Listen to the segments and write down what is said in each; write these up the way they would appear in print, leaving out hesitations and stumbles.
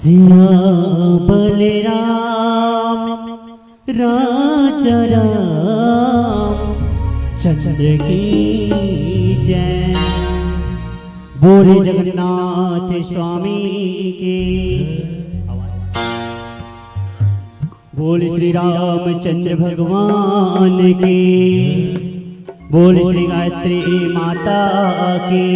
सिया बलराम राजा राम चंद्र की जय। बोले जगन्नाथ स्वामी की। बोले श्री रामचंद्र भगवान की। बोले श्री गायत्री माता की।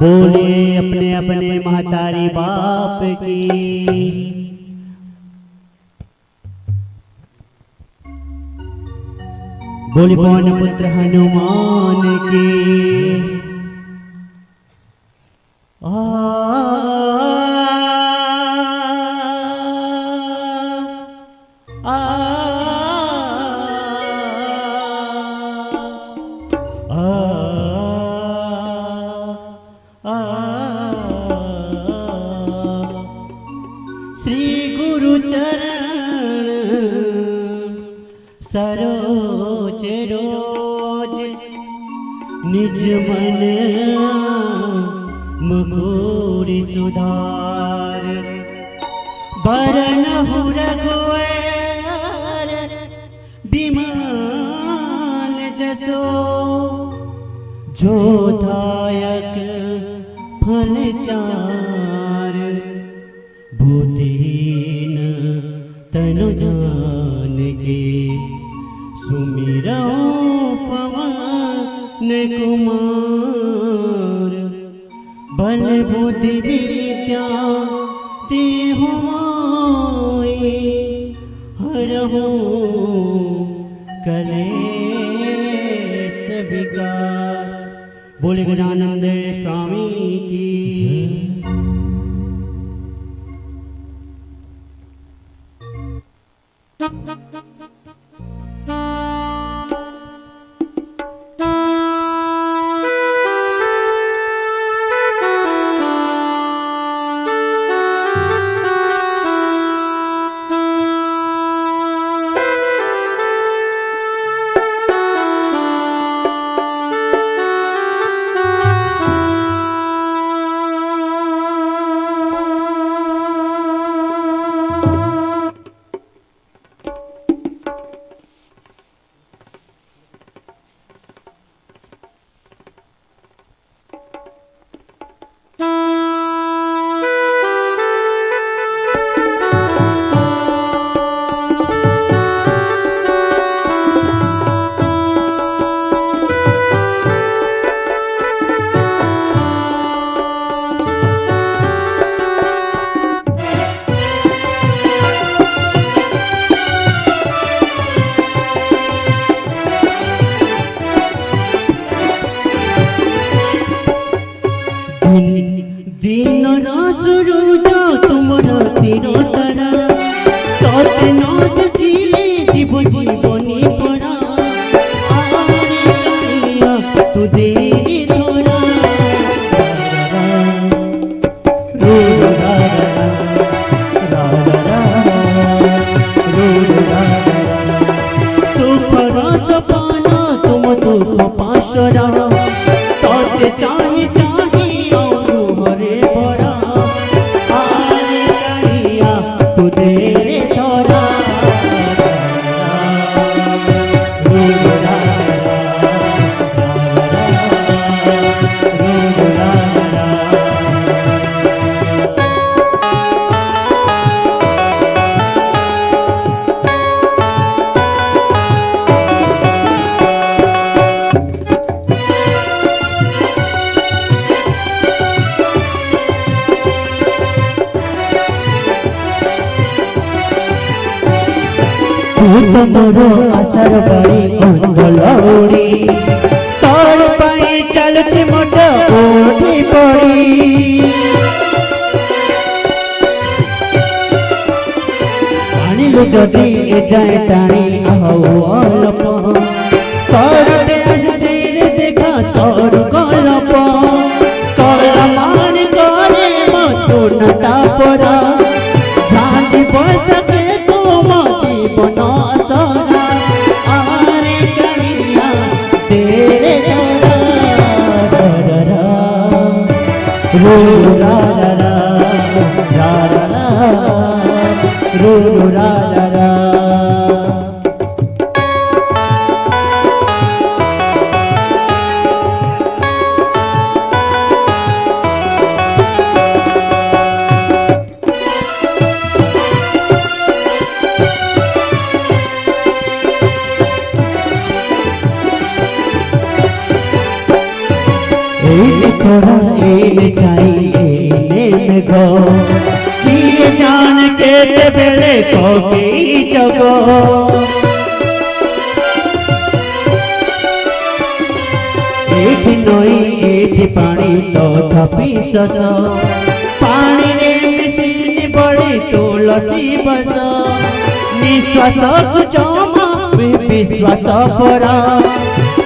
बोले अपने अपने महतारी बाप की। बोले पवन पुत्र हनुमान की। श्री गुरु चरण सरोज रोज निज मन मुकुर सुधार। बरनहु रघुवर बिमल जसो जो दायक फल चार। भूतिहीन तनु जान के सुमिरौ पवन कुमार। बल बुद्धि विद्या तेहु मोहि हरहु कलेश विकार। बोले गजानंद स्वामी की। दिन सूरज तुमरा तीरो तरा तोते नद जिले जीव जीवनी परा। आरे कलिया तू देरी तोरा रो रा रा रा रो रा सुख रस पाना तुम दुख पाशरा। तोते चाहे मोरो आसार बारी अंगलौड़ी तोर पाई चलछे मोट ओढ़ी पड़ी। आनिलु जदि ए जाए टाणी आहु अलप तोर देश धीरे देखा सर गलप। कला मान करे मो सुनता परा झांझी बसके तुम जीवन असरा। आरे कलिया तेरे रा रा रा रा रा रा रा रो रा रा रा। थोड़ा एन चाहिए में गो किए जान के ते बेले को की जगो एठी नई एठी पानी तो थपी सस पानी रे मिसिनी बड़ी तुलसी बस निश्वास को जमा विश्वास परा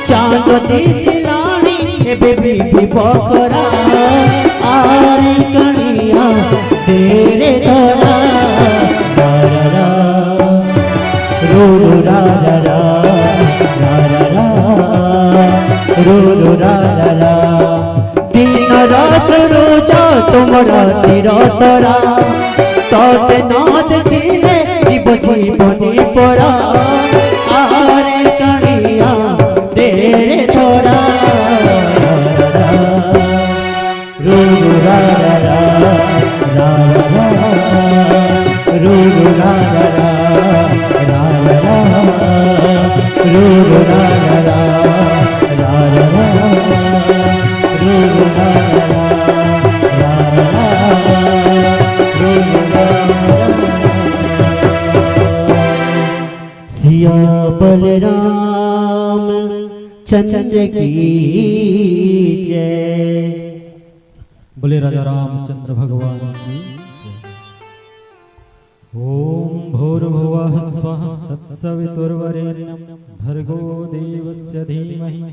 चांद दिसलानी बेबी भी बकरा आरी कनिया तेरे दरा रा रा रा रो रो रा रा रा रा रा रा रो रो रा रा रा दिन रस रोजा तुमरा तीरा तरा तोते ना देखिले जीवनी परा आरी कनिया तेरे दरा रो रो रा रा रा रा रा रो रो रा रा रा रा रा रो रो रा रा रा रा रा रो रो रा रा रा रा रो रो रा सिया बलराम चंद्र की जय। बोले राजा रामचंद्र भगवान की जय। ओम भूर्भुवः स्वः तत्सवितुर्वरेण्यं भर्गो देवस्य धीमहि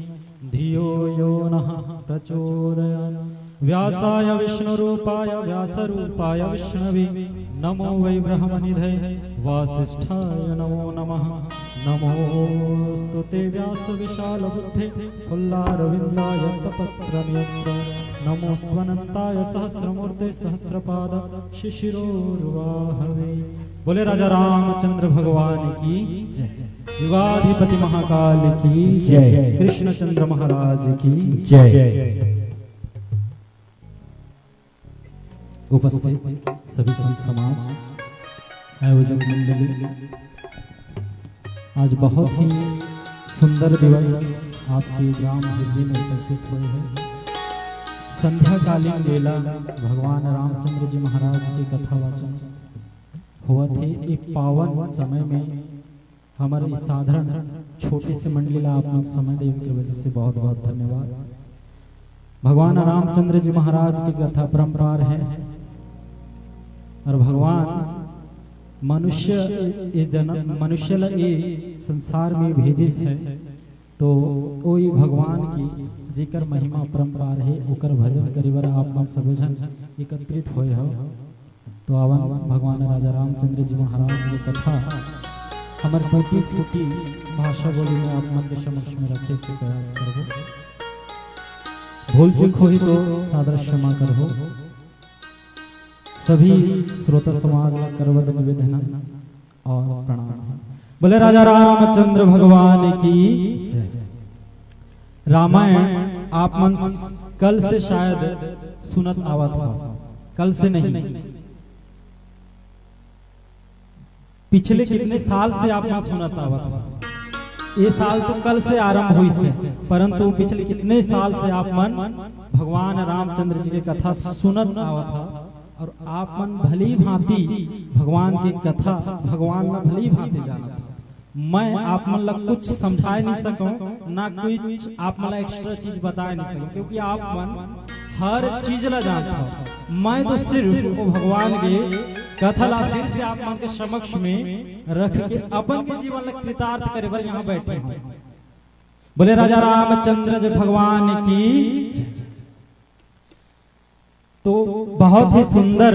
धियो यो नः प्रचोदयात्। व्यासाय विष्णुरूपाय व्यासरूपाय विष्णवे नमो वै ब्रह्मनिधये वासिष्ठाय नमो नमः। नमोस्तुते व्यास विशाल बुद्धे फुल्लारविन्दाय तपत्रनेत्र नमोस्त्वनन्ताय सहस्रमूर्ते सहस्रपाद शिशिरोर्वाहवे। बोले राजा रामचंद्र भगवान की जय। युगाधिपति महाकाल की जय। कृष्णचंद्र महाराज की जय। उपस्थित सभी संत समाज आयोजक मंडली, आज बहुत ही सुंदर दिवस आपके ग्राम हृदय में उपस्थित हुए हैं। संध्याकालीन बेला भगवान रामचंद्र जी महाराज की कथा वाचन हुआ थे। एक पावन समय में हमारे साधारण छोटी सी मंडली ला आप समय देव की वजह से बहुत बहुत धन्यवाद। भगवान रामचंद्र जी महाराज की कथा परंपरार है और भगवान मनुष्य ये संसार में भेजिस है तो वही भगवान की जिकर महिमा परंपरार है ओकर भजन करिवर आप मन सब जन एकत्रित होए हो। तो आवन भगवान राजा रामचंद्र जी महाराज की कथा हमारे टूटी फूटी भाषा बोली में आप मन के समक्ष में रखे के प्रयास करो। भूल चूक हुई तो सादर क्षमा करो। सभी श्रोता समाज करवद निवेदन और प्रणाम। बोले राजा रामचंद्र भगवान की जय। रामायण आप मन कल से शायद सुनत आवा था, कल से नहीं, पिछले कितने साल से आप मन सुनत आवा था। ये साल तो कल से आरंभ हुई से, परंतु पिछले कितने साल से आप मन भगवान रामचंद्र जी की कथा सुनत आवा था और आप मन भली भांति भगवान की कथा भगवान में भली भांति जाना था। मैं आप मन ला कुछ समझा नहीं सकूं ना कुछ आप मन एक्स्ट्रा चीज बता नहीं सकूं, क्योंकि आप मन हर चीज ला जानता हो। मैं तो सिर्फ वो भगवान के कथा ला फिर से आप मन के समक्ष में रख के अपन के जीवन ला कृतार्थ करे बर यहाँ बैठे हैं। बोले राजा रामचंद्र जी भगवान की। तो बहुत ही सुंदर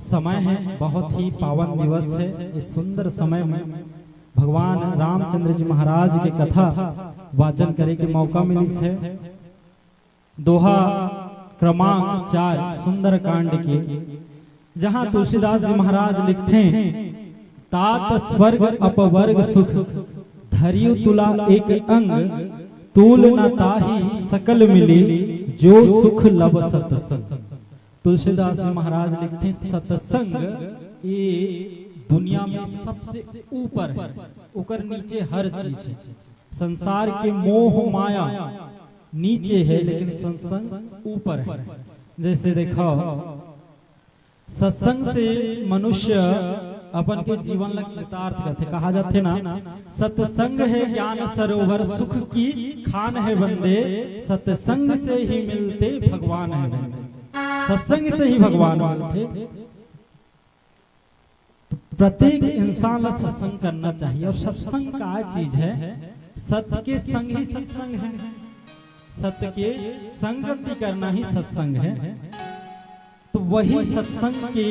समय है, बहुत ही पावन दिवस है। इस सुंदर समय में भगवान रामचंद्र जी महाराज की कथा वाचन करे के मौका मिली है। दोहा क्रमांक 4 सुंदर कांड के जहां तुलसीदास जी महाराज लिखते हैं, तात स्वर्ग अपवर्ग सुख धरियु तुला एक अंग, तूल न ताहि सकल मिले जो सुख लब सतसंग। तुलसीदास जी महाराज लिखते हैं, सत्संग ये दुनिया में सबसे ऊपर है, ऊपर नीचे हर चीज है। संसार के मोह माया नीचे है, लेकिन सत्संग ऊपर है। जैसे देखो, सत्संग से मनुष्य अपन के जीवन लग कृतार्थ करते, कहा जाते ना, सत्संग है ज्ञान सरोवर सुख की खान है बंदे, सत्संग से ही मिलते भगवान है बंदे। सत्संग से ही भगवान मिलते। तो प्रत्येक इंसान का सत्संग करना चाहिए। और सत्संग का चीज है, सत्य के संग ही सत्संग है, सत्य के संगति करना ही सत्संग है। तो वही सत्संग के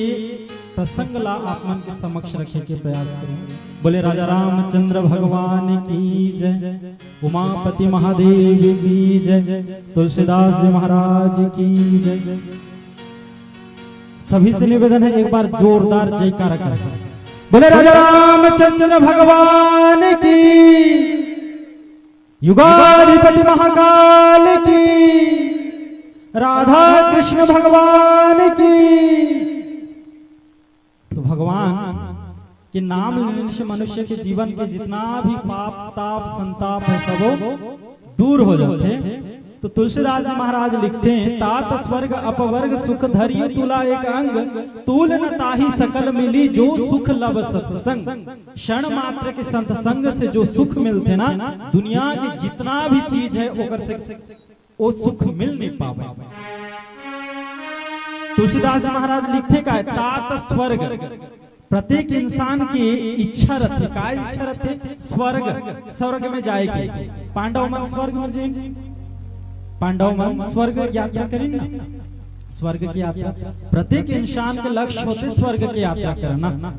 प्रसंग ला आप मन के समक्ष रखे के प्रयास करें। बोले राजा रामचंद्र भगवान की जय, उमापति महादेव की जय, तुलसीदास जी महाराज की जय। सभी से निवेदन है, एक बार जोरदार जयकारा करें। बोले राजा रामचंद्र भगवान की, युगाधिपति महाकाल की, राधा कृष्ण भगवान की। तो भगवान के नाम लेने से मनुष्य के जीवन के जितना भी पाप ताप संताप है सब दूर हो जाते हैं। तो तुलसीदास जी महाराज लिखते हैं, तात स्वर्ग अपवर्ग सुख धरियु तुला एक अंग, तूल न ताहि सकल मिली जो सुख लब सत्संग। क्षण मात्र के संत संग से जो सुख मिलते ना, दुनिया की जितना भी चीज है ओकर से वो सुख मिल नहीं पावे। तुलसीदास जी महाराज लिखते का है, तात स्वर्ग, प्रत्येक इंसान की इच्छा रहती, का इच्छा रहती, स्वर्ग, स्वर्ग में जाएगी। पांडव मन स्वर्ग में जाएंगे, पांडव मन स्वर्ग यात्रा करेंगे, स्वर्ग की यात्रा। प्रत्येक इंसान के लक्ष्य होते स्वर्ग की यात्रा करना।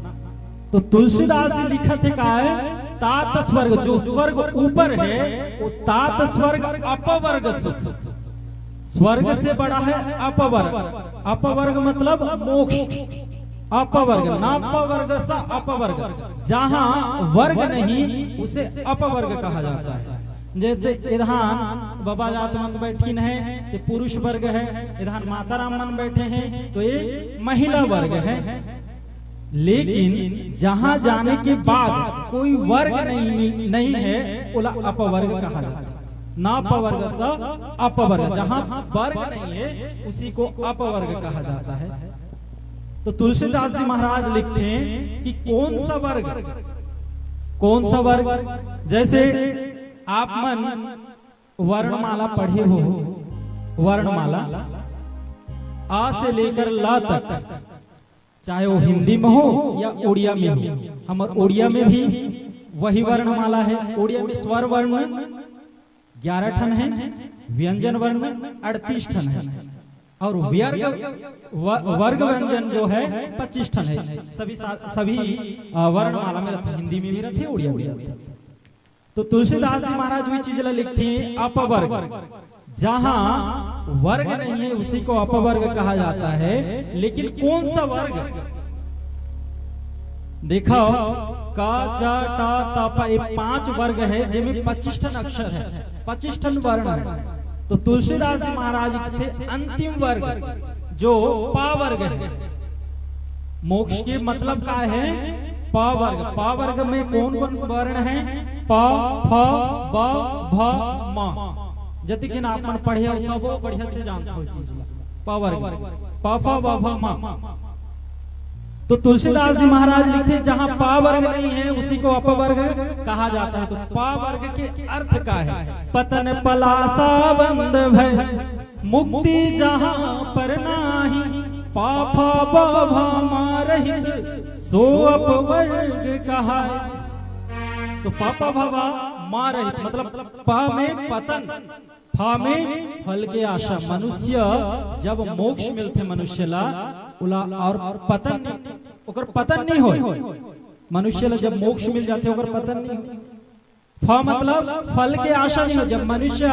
तो तुलसीदास जी लिखत है का है, तात स्वर्ग, जो स्वर्ग ऊपर है उस तात स्वर्ग अपवर्ग सुख। स्वर्ग से बड़ा है अपवर्ग, अपवर्ग मतलब मोक्ष, अपवर्ग नापवर्ग सा अपवर्ग, जहां वर्ग नहीं उसे अपवर्ग कहा जाता है। जैसे इधर बाबा जात मन बैठी है तो पुरुष वर्ग है, इधर माता राम मन बैठे हैं तो ये महिला वर्ग है। लेकिन जहां जाने के बाद कोई वर्ग नहीं है, उला अपवर्ग कहा जाता है। नापवर्ग सा अपवर्ग, जहां वर्ग नहीं है उसी को अपवर्ग कहा जाता है। तो तुलसीदास जी महाराज लिखते हैं कि कौन सा वर्ग, कौन सा वर्ग। जैसे आप मन वर्णमाला पढ़े हो, वर्णमाला आ से लेकर ला तक, चाहे वो हिंदी में हो या उड़िया में हो। हमारे उड़िया में भी वही वर्णमाला है। उड़िया में स्वर वर्ण 11 ठन है, व्यंजन वर्ण 38 ठन है, और वर्ग व्यंजन जो है 25 ठन है। सभी वर्णमाला में रहते, हिंदी में भी रहते, उड़िया में रहते। तो तुलसीदास जी महाराज भी चीज लिखते हैं, अपवर्ग, जहां वर्ग नहीं है उसी को अपवर्ग कहा जाता है। लेकिन कौन सा वर्ग, देखो का चा टा ता पा, ये 5 वर्ग है जिनमें 25 ठन अक्षर है, 25 ठन वर्ण है। तो तुलसीदास जी महाराज थे अंतिम वर्ग जो पा वर्ग है। मोक्ष के मतलब का है पा वर्ग। पा वर्ग में कौन कौन वर्ण है, प फ ब भ म। जति के आप मन पढ़े हो सब बढ़िया से जानते हो चीज प वर्ग, प फ ब भ म। तो तुलसीदास जी महाराज लिखते जहां पा वर्ग नहीं है उसी को अपवर्ग कहा जाता है। तो पा वर्ग के अर्थ का है, पतन पलासा बंद भय मुक्ति जहां पर नाही, पाफा बाभा मारहित सो अपवर्ग कहा है। तो पापा भावा मारहित मतलब पा में पतन, फा में फल के आशा। मनुष्य जब मोक्ष मिलते मनुष्य ला उला और पतन ओकर पतन नहीं हो। मनुष्य ला जब मोक्ष मिल जाते ओकर पतन नहीं हो। फा मतलब फल के आशा नहीं हो, जब मनुष्य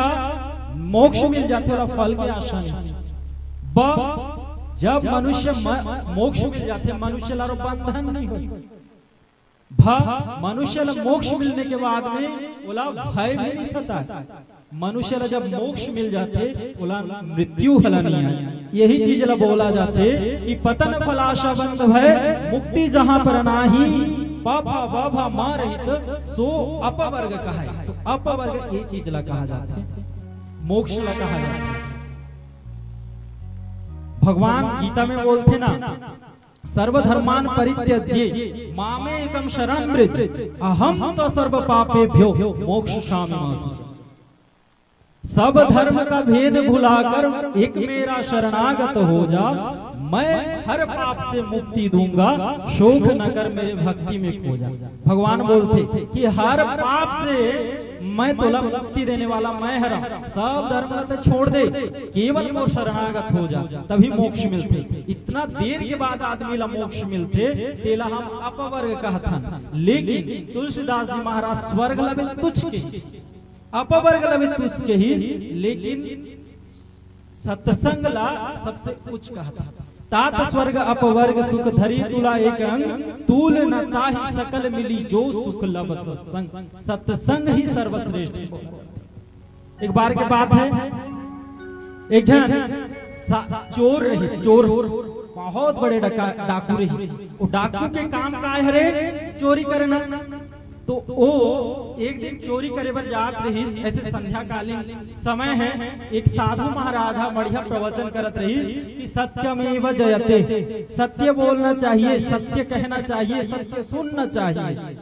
मोक्ष मिल जाते ओला फल के आशा नहीं। ब जब मनुष्य मोक्ष मिल जाते, मनुष्य लारो बंधन नहीं हो। मनुष्य ला मोक्ष मिलने के बाद में बोला भय भी नहीं सता। मनुष्य ला जब मोक्ष मिल जाते बोला मृत्यु हला नहीं आई। यही चीज ला बोला जाते कि पतन फलाशा बंध भय मुक्ति जहां पर नाही, पापा बाभा मां रहित सो अपवर्ग कहा है। तो अपवर्ग ये चीज ला कहा जाता है, मोक्ष ला कहा जाता है। भगवान गीता में बोलते ना, सर्वधर्मान परित्यज्य मामे एकम शरणं व्रज अहम तो सर्व पापेभ्यो मोक्षयिष्यामि मा शुचि। सब धर्म का भेद भुलाकर एक मेरा शरणागत हो जा, मैं हर पाप से मुक्ति दूंगा, शोक न कर मेरे भक्ति में खो जा। भगवान बोलते कि हर पाप से मैं तोला मुक्ति देने वाला मैं हरा, सब धर्म छोड़ दे, केवल वो शरणागत हो जा, तभी मोक्ष मिलते। इतना देर के बाद आदमी ला मोक्ष मिलते, तेला हम अपवर्ग कहथन। लेकिन तुलसीदास जी महाराज स्वर्ग लबे तुच्छ के, अपवर्ग लबे तुच्छ के ही, लेकिन सत्संग ला सबसे उच्च कहता। तात स्वर्ग अपवर्ग सुख धरी तुला एक अंग, तूल न ताहि सकल मिली जो सुख लब सत्संग। सत्संग ही सर्वश्रेष्ठ। एक बार के बात है, एक जन चोर रही, चोर बहुत बड़े डाकू रही। वो डाकू के काम का है चोरी करना। तो वो एक दिन चोरी करे बर जात रही, ऐसे संध्याकालीन समय है। एक साधु महाराजा बढ़िया प्रवचन करत रही कि सत्यमेव जयते, सत्य बोलना चाहिए, सत्य कहना चाहिए, सत्य सुनना चाहिए।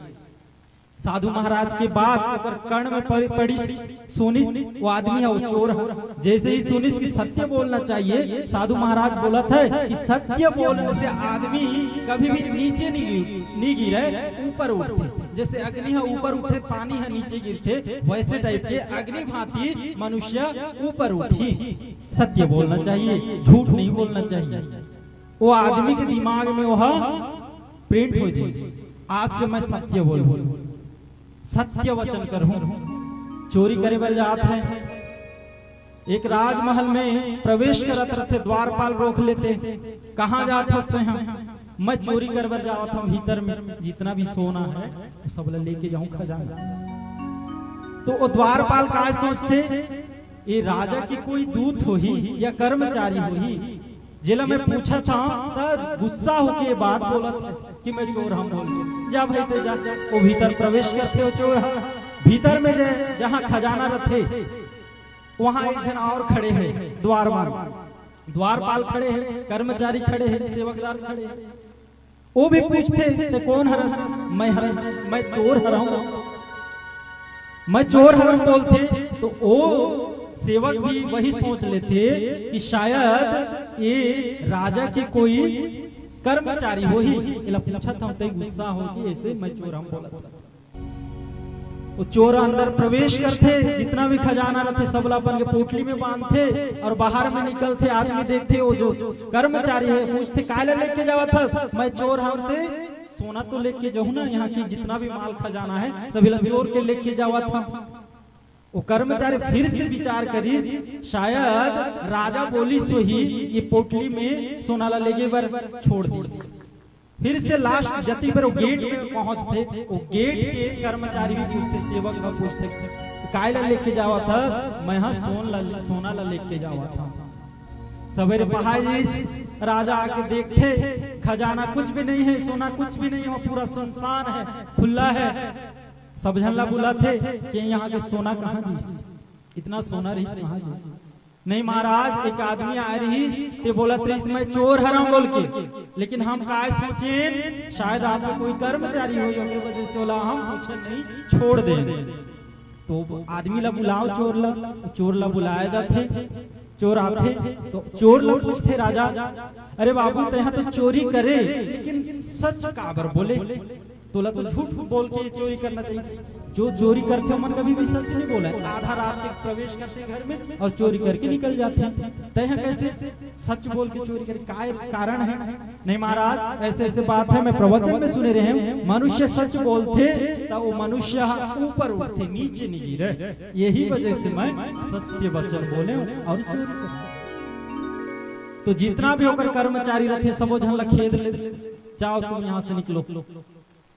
साधु महाराज के बाद कर्ण में पड़ी सुनिस, वो आदमी है, वो चोर है। जैसे ही सुनिस कि सत्य बोलना चाहिए, साधु महाराज बोला था कि सत्य बोलने से आदमी कभी भी नीचे नहीं गिरे, ऊपर उठे। जैसे अग्नि है ऊपर उठे, पानी है नीचे गिरते, वैसे टाइप के अग्नि भांति मनुष्य ऊपर उठी। सत्य बोलना चाहिए, झूठ नहीं बोलना चाहिए। वो आदमी के दिमाग में वह प्रिंट हो जाए, आज से मैं सत्य बोलूं, सत्य वचन करूं। चोरी करे बर जात है, एक राजमहल में प्रवेश करत रहते, द्वारपाल रोक लेते, कहाँ जात हंसते हैं? मैं चोरी कर बर जावत हूं, भीतर में जितना भी सोना है वो सब लेके जाऊं खजाना। तो वो द्वारपाल का सोचते, ये राजा की कोई दूत हो ही या कर्मचारी हो ही। जिला में पूछा था तब गुस्सा होके बात बोला था कि मैं चोर हम बोल जा भाई तो जा। वो भीतर प्रवेश करते हो चोर, भीतर में जहाँ खजाना रखे वहां एक जन और खड़े हैं, द्वारपाल खड़े हैं, कर्मचारी खड़े हैं, सेवकदार खड़े हैं। वो भी पूछते कौन हरस? मैं चोर हराऊं, मैं चोर हराऊं बोलते। तो वो सेवक भी वही सोच लेते कि शायद ये राजा के कोई कर्मचारी हो ही। पूछा था तो गुस्सा होगी, ऐसे मैं चोर हम बोला था। वो चोर अंदर प्रवेश करते, जितना भी खजाना रहते सब अपन के पोटली में बांधते और बाहर में निकलते। आदमी देखते वो जो कर्मचारी है पूछते काले लेके जावा था? मैं चोर हमते सोना तो लेके जाऊं ना, यहाँ की जितना भी माल खजाना है सभी लोग चोर के लेके जावा था। वो कर्मचारी फिर से विचार करी, शायद राजा बोली सो ही ये पोटली में सोनाला लेके बर छोड़ दी। फिर से लास्ट जति पर वो गेट में पहुंचते, वो गेट के कर्मचारी भी पूछते, सेवक भी पूछते कायला लेके जावा था? मैं हाँ सोना ला लेके जावा था। सवेरे पहाड़ी राजा आके देखते खजाना कुछ भी नहीं है, सोना कुछ भी नहीं है, पूरा सुनसान है, खुला है। सब झल्ला बुलाते कि यहाँ के सोना कहाँ जी, इतना सोना रही कहाँ जी? नहीं महाराज, एक आदमी आ रही ते बोला त्रिस मैं चोर हराऊं बोल के, लेकिन हम काय सोचे शायद आपको कोई कर्मचारी हो की वजह से बोला हम पूछे नहीं छोड़ दे। तो आदमी ला बुलाओ, चोर ला बुलाया जाते, चोर आते तो चोर ला पूछते राजा, अरे बाबू तो यहाँ तो चोरी करे लेकिन सच काबर बोले? तोला तो झूठ बोल के चोरी करना चाहिए। जो चोरी करते हो मन कभी भी सच नहीं बोला है। आधा रात में प्रवेश करते घर में और चोरी करके निकल जाते हैं, तय कैसे सच बोल के चोरी करे? काय कारण है? नहीं महाराज, ऐसे ऐसे बात है, मैं प्रवचन में सुने रहे हैं, मनुष्य सच बोलते तो वो मनुष्य ऊपर उठते, नीचे नहीं गिरे। यही वजह से मैं सत्य वचन बोले और चोरी कर। तो जितना भी होकर कर्मचारी रहते सबो झन ला खेद ले जाओ तुम यहाँ से निकलो,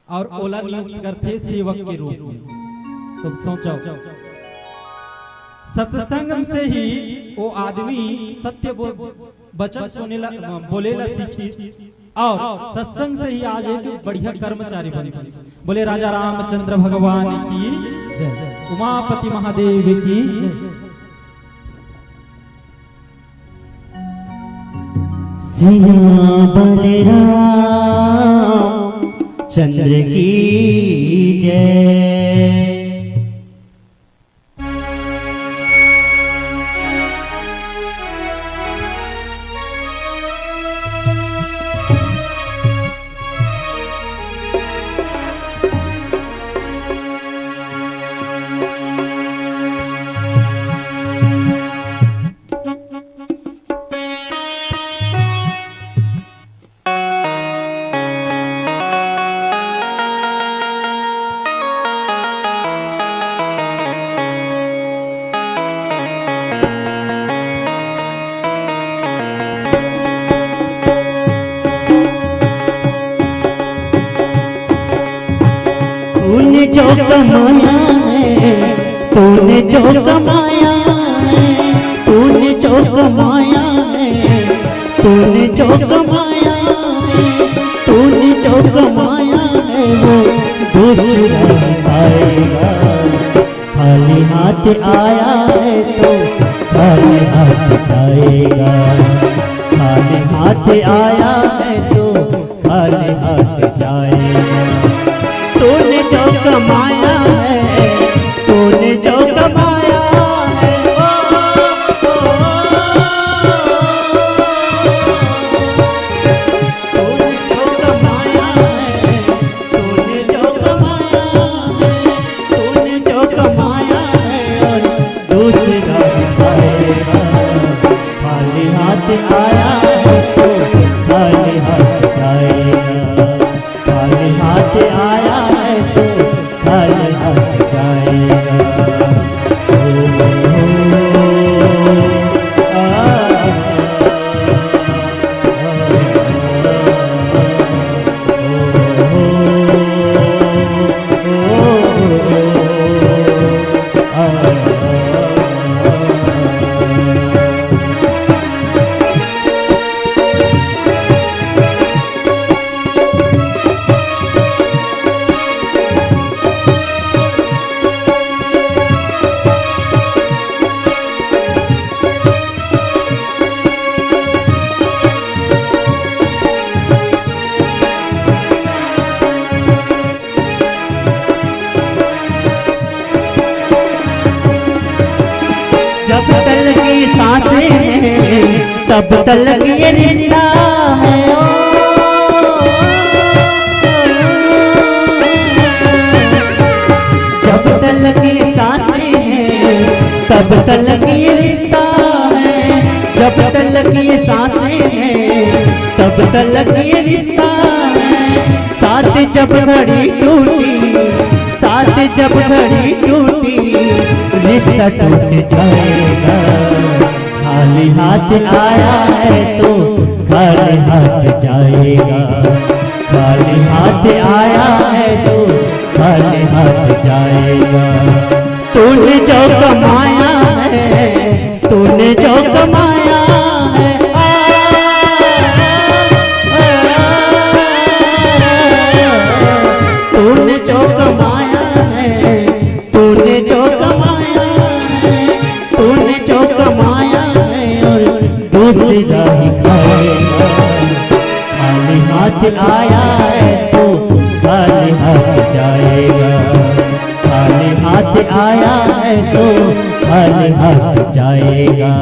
और ओला नियुक्त करते सेवक के रूप में। तो सोचो सत्संग से ही वो आदमी सत्य वचन सुनेला बोलेला सीखी, और सत्संग से ही आज एक बढ़िया कर्मचारी बन। बोले राजा रामचंद्र भगवान की जय, उमापति महादेव की जय। सिया बलराम चंद्र की जय। तूने जो कमाया है, तूने जो कमाया है, तूने जो कमाया है, तूने जो कमाया है, तूने जो कमाया है वो दूसरा पाएगा। खाली हाथ आया है तो खाली हाथ जाएगा, खाली हाथ आया है तो खाली हाथ जाएगा। तूने जो कमाया है, तूने जो कमाया है, तूने जो कमाया है, तूने जो कमाया है, तूने जो कमाया है और दूसरा खाएगा। खाली हाथ आया है तो खाली हाथ जाएगा, खाली हाथ आया तो खाली हाथ जाएगा। जब तक की सांसें हैं तब तक ये रिश्ता है। जब तक की सांसें हैं तब तक ये रिश्ता है। जब तक ये सांसें हैं तब तक ये रिश्ता है। साथ जब घड़ी टूटी, साथ जब घड़ी टूटी, रिश्ता टूट जाएगा। खाली हाथ आया है तो खाली हाथ जाएगा, खाली हाथ आया है तो खाली हाथ जाएगा। तूने जो कमाया है, तूने जो कमाया है, तूने जो कमाया है, तूने जो कमाया है, तूने जो कमाया है और दूसरा ही खाएगा। खाली हाथ आया है तो खाली हाथ जाएगा, खाली हाथ आया है तो खाली हाथ जाएगा।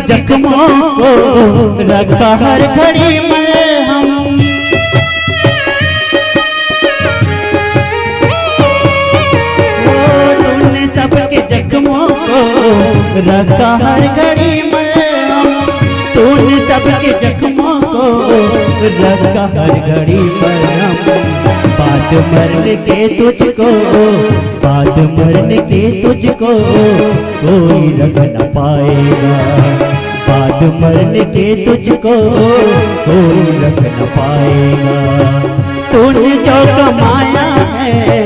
जख्मों को रखा हर घड़ी मरहम। तूने सबके जख्मों को रखा हर घड़ी मरहम। तूने सबके जख्मों को रखा हर घड़ी मरहम। बात मरने के तुझको, बात मरने के तुझको कोई रख न पाएगा। बात मरने के तुझको कोई रख न पाएगा। तूने जो कमाया है,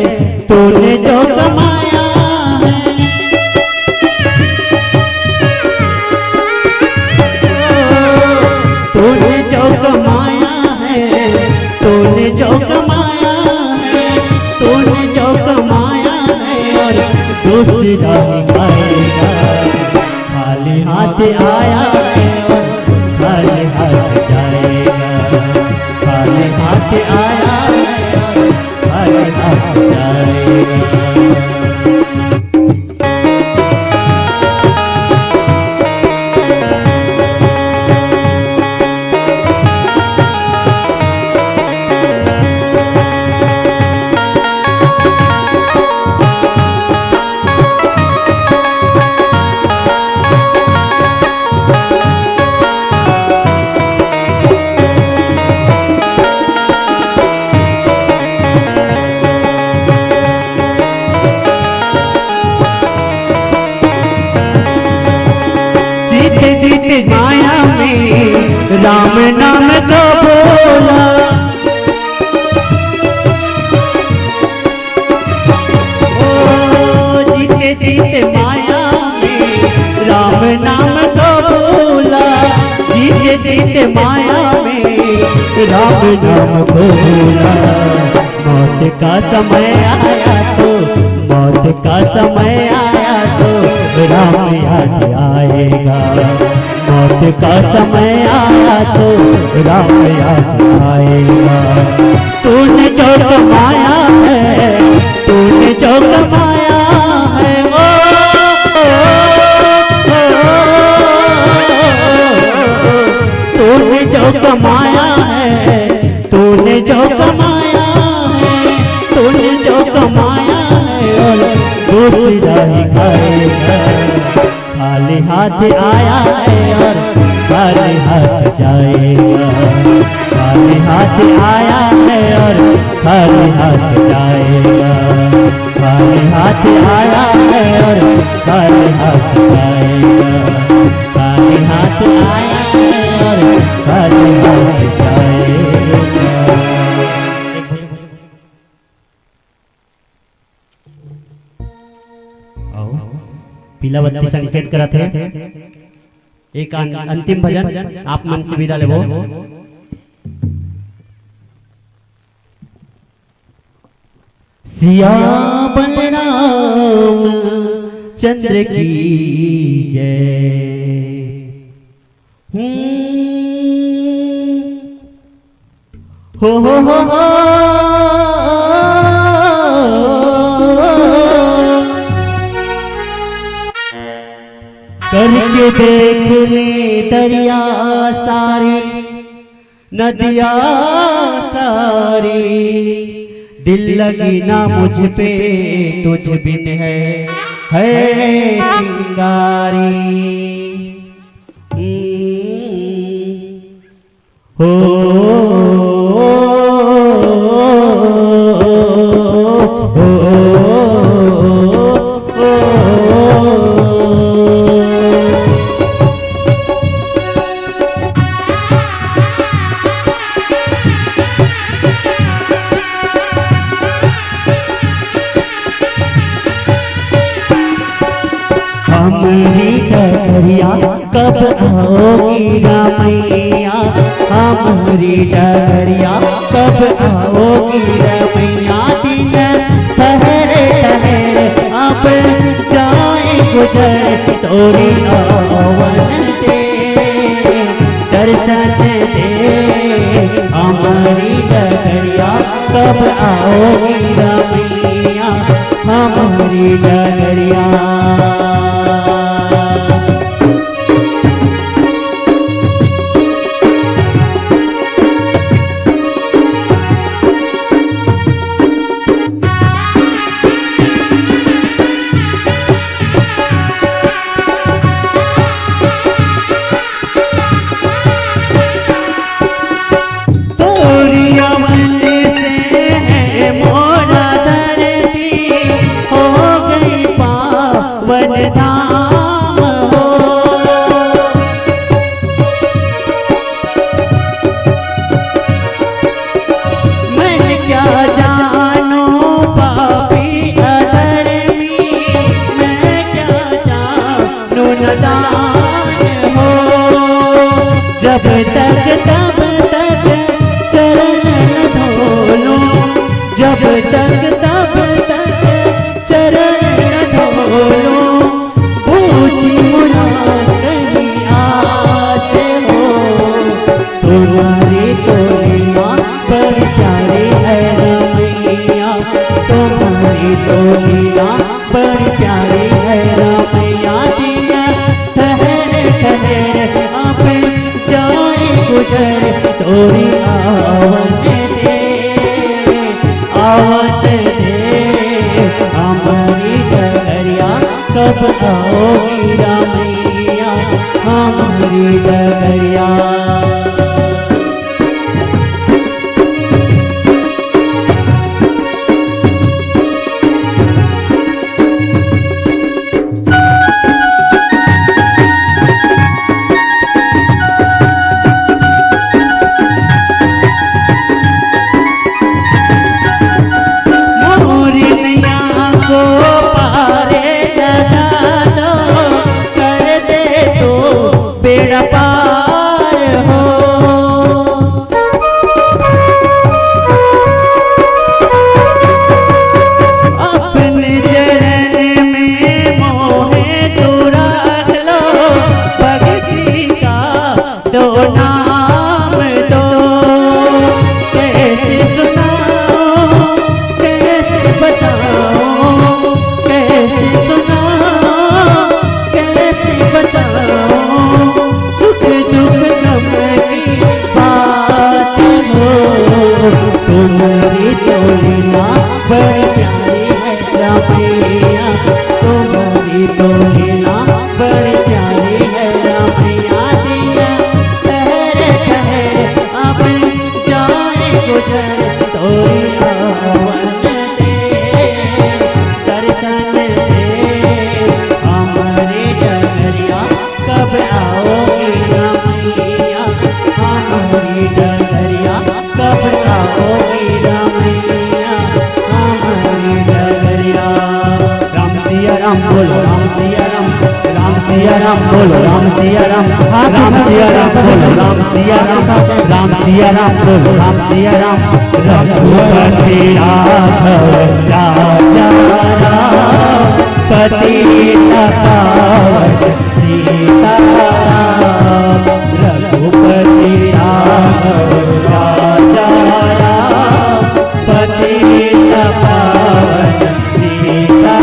तूने जो कमाया है, तूने जो कमाया है, तूने जो कमाया है, तूने जो कमाया है और दूसरा ही खाएगा। खाली हाथ आया है और खाली हाथ जाएगा। खाली हाथ आया है और खाली हाथ जाएगा। जीते माया में राम नाम को बोला। ओ जीते जीते माया में राम नाम को बोला। जीते जीते माया में राम नाम को बोला। मौत का समय आया तो, मौत का समय आया तो राम याद आएगा। मौत का समय आया तो राम याद आएगा। तूने जो कमाया है, तूने जो कमाया है, तूने जो कमाया है, तूने जो कमाया है, तूने जो कमाया है और दूसरा ही खाएगा। खाली हाथ आया है और खाली हाथ जाएगा। खाली हाथ आया है और खाली हाथ जाएगा। खाली हाथ आया है और खाली हाथ जाएगा। खाली हाथ आया है और खाली हाथ जाएगा। पीला बत्ती संकेत करत है। एक अंतिम भजन आप मन से विदा लेबो। सिया बलराम चंद्र की जय। हो करके देख ले दरिया सारी, नदिया सारी, दिल लगी ना मुझ पे तुझ बिन है चिंगारी। हो हमारी डगरिया कब आओगी रमैया। हमारी डगरिया कब आओगी रमैया। दिन ठहरे ठहरे अब जाए गुजर तोरी आवन दे, दर्शन दे। हमारी डगरिया कब आओगी रमैया। हमारी डगरिया धाम हो। मैं क्या जानू पापी अधर्मी, मैं क्या जानू नादान हो। जब तक तब तक चरण न धोलूं, जब तक तब तक चरण न धोलूं, पूछी मुना कहीं आस हो। तुम्हारी तो लीला बड़ी प्यारी है रमैया, तुम्हारी तो लीला बड़ी प्यारी है रमैया। दिया ठहर ठहर अब जाए गुजर, तोरी आवत दे, आवत दे हमारी डगरिया। कब आओगी रमैया हमारी डगरिया। बेड़ा पार हो। अपने चरण में मोहे तू रख लो, भक्ति का दो नाम दो। कैसे सुनाओ कैसे बताओ, कैसे सुनाओ कैसे बताओ, सुख दुख गम की बात हो। तुम्हारी तो लीला बड़ी प्यारी है रमैया, तुम्हारी तो लीला बड़ी प्यारी है रमैया। दिया ठहर ठहर अब जाए गुजर, तोरी आवत दे, दर्शन दे हमारी डगरिया। कब आओगी रमैया हमारी डगरिया, कब आओगी रमैया हमारी डगरिया। राम सिया राम बोलो राम सिया राम, राम सिया राम बोलो राम सिया राम, राम सिया राम बोलो राम सिया राम, राम सिया राम बोलो राम सिया राम। रघुपति राघव राजा राम, पतित पावन सीता राम। रघुपति राघव राजा राम, पतित पावन सीता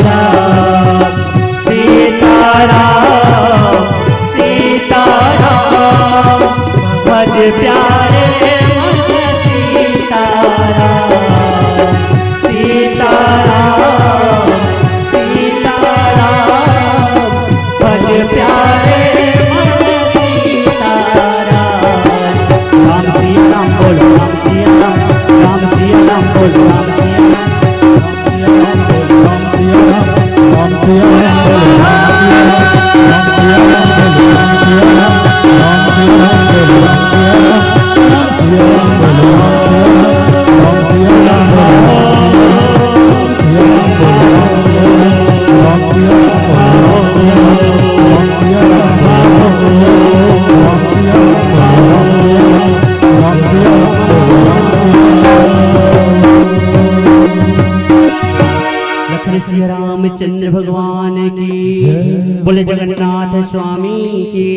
राम। सीता राम सीता राम, भज प्यारे मन सीता राम। सीता राम सीता राम, भज प्यारे मन सीता राम। राम सिया राम बोलो राम सिया राम, राम सिया राम बोलो राम सिया राम, राम सिया राम बोलो राम सिया राम, राम सिया राम बोलो राम सिया राम, राम सिया राम बोलो राम सिया राम, राम सिया राम बोलो राम सिया राम, राम सिया राम बोलो राम सिया राम, राम सिया राम बोलो राम सिया राम, राम सिया राम बोलो राम सिया राम, राम सिया राम, राम सिया राम, राम सिया राम, राम सिया राम बोलो राम सिया राम। लखन सिया रामचंद्र भगवान की, बोले जगन्नाथ स्वामी की।